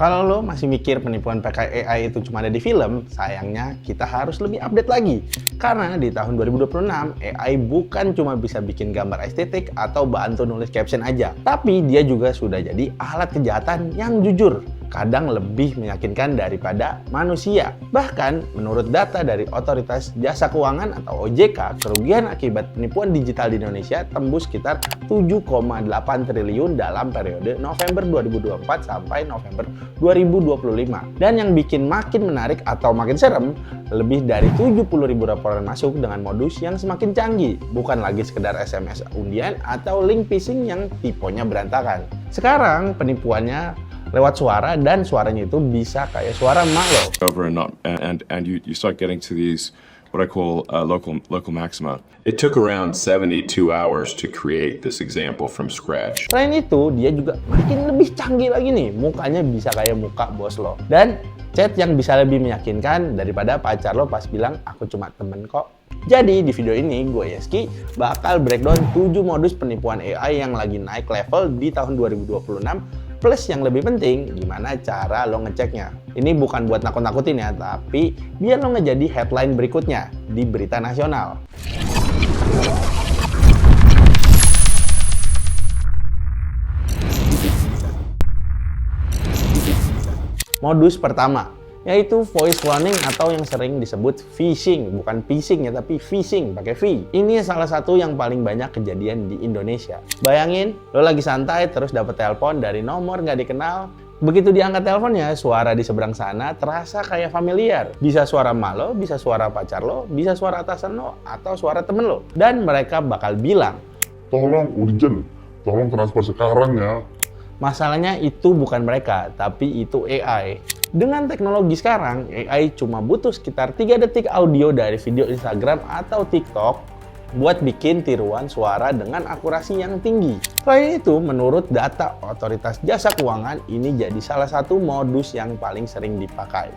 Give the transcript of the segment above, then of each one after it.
Kalau lo masih mikir penipuan pakai AI itu cuma ada di film, sayangnya kita harus lebih update lagi. Karena di tahun 2026, AI bukan cuma bisa bikin gambar estetik atau bantu nulis caption aja. Tapi dia juga sudah jadi alat kejahatan yang jujur, kadang lebih meyakinkan daripada manusia. Bahkan, menurut data dari Otoritas Jasa Keuangan atau OJK, kerugian akibat penipuan digital di Indonesia tembus sekitar 7,8 triliun dalam periode November 2024 sampai November 2025. Dan yang bikin makin menarik atau makin serem, lebih dari 70.000 laporan masuk dengan modus yang semakin canggih, bukan lagi sekedar SMS undian atau link phishing yang tipenya berantakan. Sekarang penipuannya lewat suara, dan suaranya itu bisa kayak suara emak lo. Over and you start getting to these what I call local maxima. It took around 72 hours to create this example from scratch. Selain itu, dia juga makin lebih canggih lagi nih. Mukanya bisa kayak muka bos lo. Dan chat yang bisa lebih meyakinkan daripada pacar lo pas bilang, aku cuma temen kok. Jadi di video ini gue Yeski bakal breakdown 7 modus penipuan AI yang lagi naik level di tahun 2026. Plus yang lebih penting, gimana cara lo ngeceknya. Ini bukan buat nakut-nakutin ya, tapi biar lo ngejadi headline berikutnya di berita nasional. Modus pertama, yaitu voice cloning atau yang sering disebut phishing. Bukan phishing ya, tapi phishing pakai V. Ini salah satu yang paling banyak kejadian di Indonesia. Bayangin, lo lagi santai terus dapet telepon dari nomor nggak dikenal. Begitu diangkat teleponnya, suara di seberang sana terasa kayak familiar. Bisa suara emak lo, bisa suara pacar lo, bisa suara atasan lo, atau suara temen lo. Dan mereka bakal bilang, tolong urgent, tolong transfer sekarang ya. masalahnya itu bukan mereka, tapi itu AI. Dengan teknologi sekarang, AI cuma butuh sekitar 3 detik audio dari video Instagram atau TikTok buat bikin tiruan suara dengan akurasi yang tinggi. Selain itu, menurut data Otoritas Jasa Keuangan, ini jadi salah satu modus yang paling sering dipakai.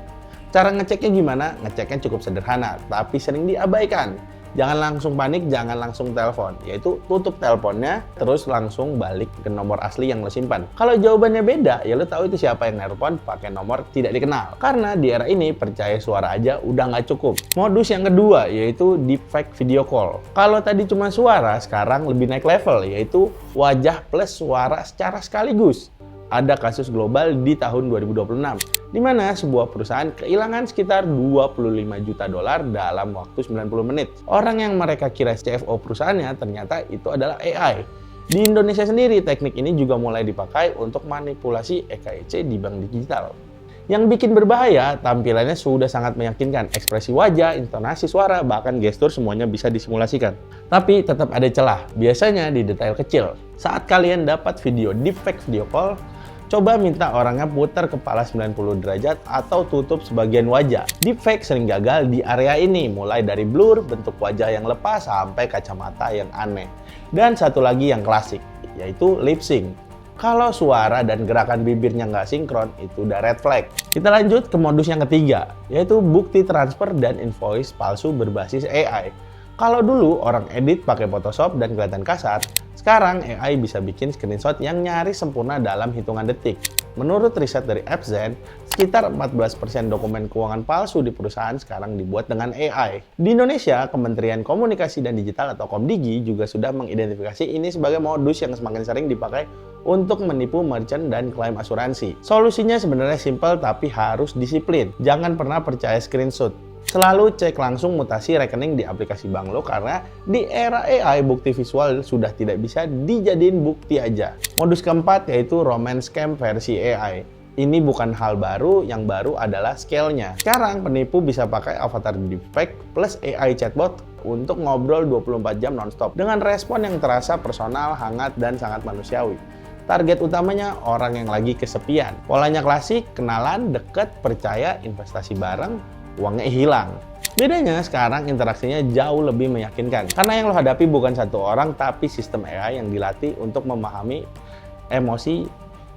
Cara ngeceknya gimana? Ngeceknya cukup sederhana, tapi sering diabaikan. Jangan langsung panik, jangan langsung telepon. Yaitu tutup teleponnya, terus langsung balik ke nomor asli yang lo simpan. Kalau jawabannya beda, ya lo tahu itu siapa yang nelpon pakai nomor tidak dikenal. Karena di era ini, percaya suara aja udah nggak cukup. Modus yang kedua, yaitu deepfake video call. Kalau tadi cuma suara, sekarang lebih naik level, yaitu wajah plus suara secara sekaligus. Ada kasus global di tahun 2026, di mana sebuah perusahaan kehilangan sekitar 25 juta dolar dalam waktu 90 menit. Orang yang mereka kira CFO perusahaannya ternyata itu adalah AI. Di Indonesia sendiri, teknik ini juga mulai dipakai untuk manipulasi EKC di bank digital. Yang bikin berbahaya, tampilannya sudah sangat meyakinkan. Ekspresi wajah, intonasi suara, bahkan gestur semuanya bisa disimulasikan. Tapi tetap ada celah, biasanya di detail kecil. Saat kalian dapat video deepfake video call, coba minta orangnya putar kepala 90 derajat atau tutup sebagian wajah. Deepfake sering gagal di area ini, mulai dari blur, bentuk wajah yang lepas, sampai kacamata yang aneh. Dan satu lagi yang klasik, yaitu lip sync. Kalau suara dan gerakan bibirnya nggak sinkron, itu udah red flag. Kita lanjut ke modus yang ketiga, yaitu bukti transfer dan invoice palsu berbasis AI. Kalau dulu orang edit pakai Photoshop dan kelihatan kasar, sekarang AI bisa bikin screenshot yang nyaris sempurna dalam hitungan detik. Menurut riset dari AppZen, sekitar 14% dokumen keuangan palsu di perusahaan sekarang dibuat dengan AI. Di Indonesia, Kementerian Komunikasi dan Digital atau Komdigi juga sudah mengidentifikasi ini sebagai modus yang semakin sering dipakai untuk menipu merchant dan klaim asuransi. Solusinya sebenarnya simpel tapi harus disiplin. Jangan pernah percaya screenshot. Selalu cek langsung mutasi rekening di aplikasi bank lo, karena di era AI bukti visual sudah tidak bisa dijadiin bukti aja. Modus keempat yaitu romance scam versi AI. Ini bukan hal baru, yang baru adalah scale-nya. Sekarang penipu bisa pakai avatar deepfake plus AI chatbot untuk ngobrol 24 jam nonstop dengan respon yang terasa personal, hangat, dan sangat manusiawi. Target utamanya orang yang lagi kesepian. Polanya klasik, kenalan, deket, percaya, investasi bareng, uangnya hilang. Bedanya sekarang interaksinya jauh lebih meyakinkan. Karena yang lo hadapi bukan satu orang, tapi sistem AI yang dilatih untuk memahami emosi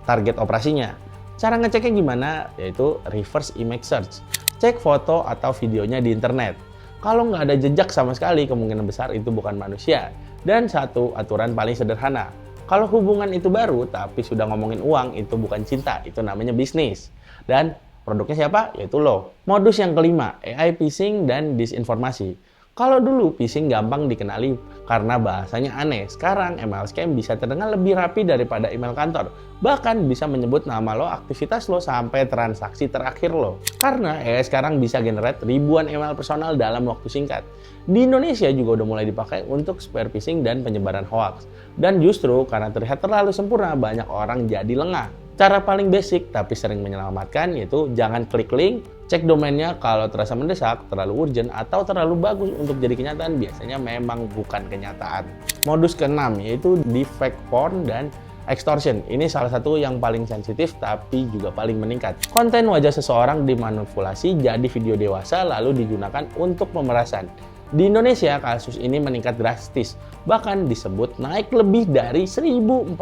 target operasinya. Cara ngeceknya gimana? Yaitu reverse image search. Cek foto atau videonya di internet. Kalau nggak ada jejak sama sekali, kemungkinan besar itu bukan manusia. Dan satu aturan paling sederhana, Kalau hubungan itu baru, tapi sudah ngomongin uang, itu bukan cinta, itu namanya bisnis. Dan produknya siapa? Yaitu lo. Modus yang kelima, AI phishing dan disinformasi. Kalau dulu phishing gampang dikenali karena bahasanya aneh. Sekarang ML scam bisa terdengar lebih rapi daripada email kantor. Bahkan bisa menyebut nama lo, aktivitas lo, sampai transaksi terakhir lo. Karena AI sekarang bisa generate ribuan email personal dalam waktu singkat. Di Indonesia juga udah mulai dipakai untuk spear phishing dan penyebaran hoax. Dan justru karena terlihat terlalu sempurna, banyak orang jadi lengah. Cara paling basic tapi sering menyelamatkan yaitu jangan klik link, cek domainnya kalau terasa mendesak, terlalu urgent, atau terlalu bagus untuk jadi kenyataan, biasanya memang bukan kenyataan. Modus keenam yaitu deepfake porn dan extortion. Ini salah satu yang paling sensitif tapi juga paling meningkat. Konten wajah seseorang dimanipulasi jadi video dewasa lalu digunakan untuk pemerasan. Di Indonesia, kasus ini meningkat drastis, bahkan disebut naik lebih dari 1.400%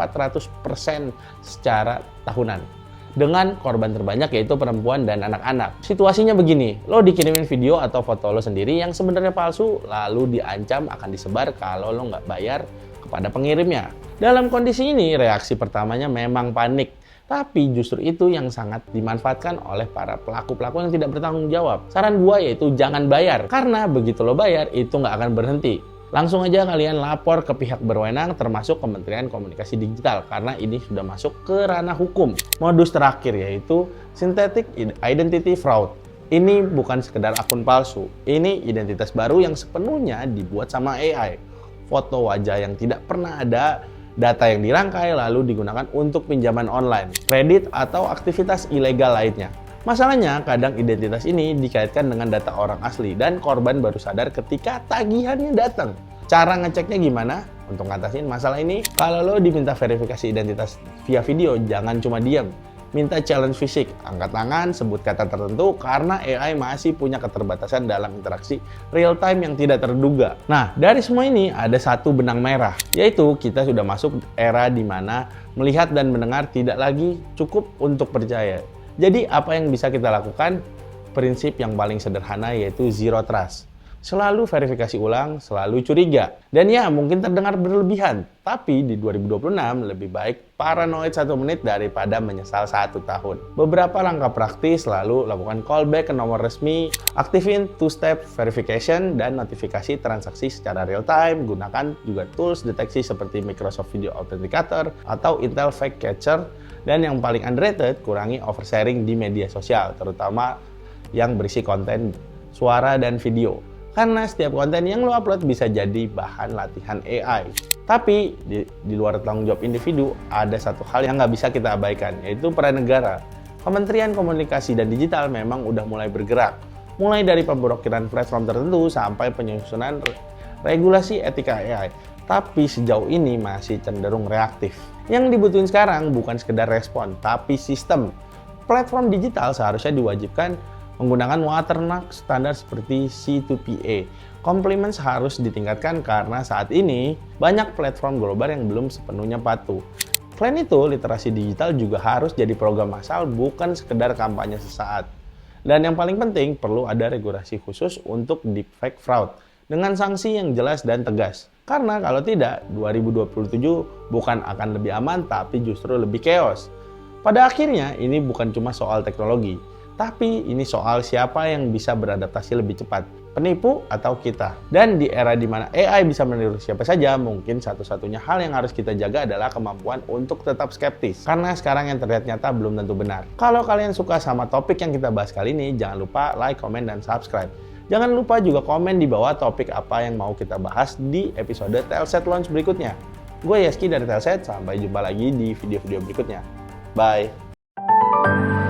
secara tahunan. Dengan korban terbanyak yaitu perempuan dan anak-anak. Situasinya begini, lo dikirimin video atau foto lo sendiri yang sebenarnya palsu, lalu diancam akan disebar kalau lo nggak bayar kepada pengirimnya. Dalam kondisi ini, reaksi pertamanya memang panik. Tapi justru itu yang sangat dimanfaatkan oleh para pelaku-pelaku yang tidak bertanggung jawab. Saran gua yaitu jangan bayar, karena begitu lo bayar itu nggak akan berhenti. Langsung aja kalian lapor ke pihak berwenang termasuk Kementerian Komunikasi Digital karena ini sudah masuk ke ranah hukum. Modus terakhir yaitu synthetic identity fraud. Ini bukan sekedar akun palsu, ini identitas baru yang sepenuhnya dibuat sama AI. Foto wajah yang tidak pernah ada, data yang dirangkai lalu digunakan untuk pinjaman online, kredit, atau aktivitas ilegal lainnya. Masalahnya, kadang identitas ini dikaitkan dengan data orang asli dan korban baru sadar ketika tagihannya datang. Cara ngeceknya gimana? Untuk ngatasin masalah ini, kalau lo diminta verifikasi identitas via video, jangan cuma diam. Minta challenge fisik, angkat tangan, sebut kata tertentu, karena AI masih punya keterbatasan dalam interaksi real time yang tidak terduga. Nah, dari semua ini ada satu benang merah, yaitu kita sudah masuk era di mana melihat dan mendengar tidak lagi cukup untuk percaya. Jadi, apa yang bisa kita lakukan? Prinsip yang paling sederhana yaitu zero trust. Selalu verifikasi ulang, selalu curiga. Dan ya, mungkin terdengar berlebihan, tapi di 2026 lebih baik paranoid 1 menit daripada menyesal 1 tahun. Beberapa langkah praktis, lalu lakukan callback ke nomor resmi, aktifin two-step verification dan notifikasi transaksi secara real time, gunakan juga tools deteksi seperti Microsoft Video Authenticator atau Intel Fake Catcher, dan yang paling underrated, kurangi oversharing di media sosial, terutama yang berisi konten suara dan video. Karena setiap konten yang lo upload bisa jadi bahan latihan AI. Tapi di luar tanggung jawab individu, ada satu hal yang nggak bisa kita abaikan, yaitu peran negara. Kementerian Komunikasi dan Digital memang udah mulai bergerak. Mulai dari pemblokiran platform tertentu sampai penyusunan regulasi etika AI. Tapi sejauh ini masih cenderung reaktif. Yang dibutuhin sekarang bukan sekedar respon, tapi sistem. Platform digital seharusnya diwajibkan menggunakan watermark standar seperti C2PA. Compliance harus ditingkatkan karena saat ini banyak platform global yang belum sepenuhnya patuh. Selain itu, literasi digital juga harus jadi program massal, bukan sekedar kampanye sesaat. Dan yang paling penting, perlu ada regulasi khusus untuk deepfake fraud dengan sanksi yang jelas dan tegas. Karena kalau tidak, 2027 bukan akan lebih aman, tapi justru lebih chaos. Pada akhirnya, ini bukan cuma soal teknologi, tapi ini soal siapa yang bisa beradaptasi lebih cepat, penipu atau kita. Dan di era di mana AI bisa meniru siapa saja, mungkin satu-satunya hal yang harus kita jaga adalah kemampuan untuk tetap skeptis. Karena sekarang yang terlihat nyata belum tentu benar. Kalau kalian suka sama topik yang kita bahas kali ini, jangan lupa like, komen, dan subscribe. Jangan lupa juga komen di bawah topik apa yang mau kita bahas di episode Telset Launch berikutnya. Gue Yeski dari Telset, sampai jumpa lagi di video-video berikutnya. Bye!